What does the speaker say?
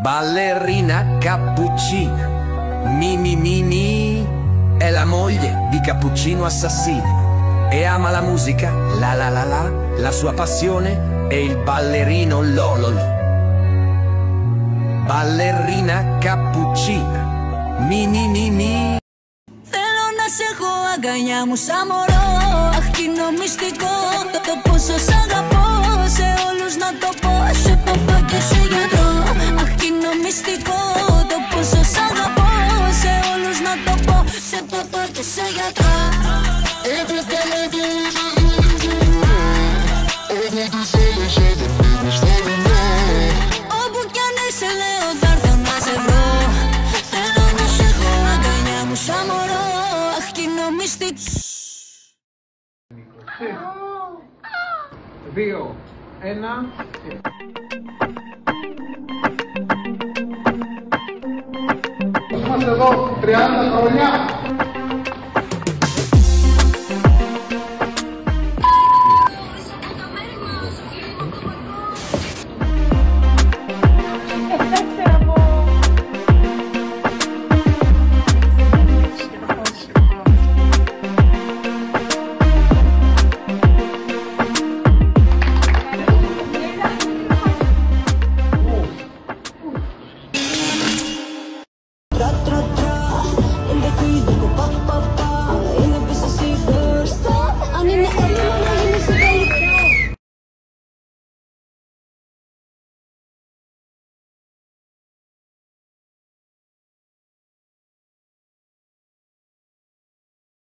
Ballerina cappuccina, Mini è la moglie di Cappuccino Assassino e ama la musica, la sua passione è il ballerino lololo. Ballerina cappuccina, Mini. Θέλω να σε έχω αγκαλιά μου σαν μωρό. Αχ, κι είναι μυστικό το πόσο σ' αγαπώ. Σε όλους να το πω, σε παπά και σε γιατρό. Αχ, κι είναι μυστικό το πόσο σ' αγαπώ. Σε όλους να το πω, σε παπά και σε γιατρό. Όπου κι αν είσαι λέω θα έρθω να σε βρω. Θέλω να σε έχω αγκαλιά μου σαν μωρό. Αχ, κι είναι μυστικό. 2, 1 και... Είμαστε εδώ 30 χρόνια.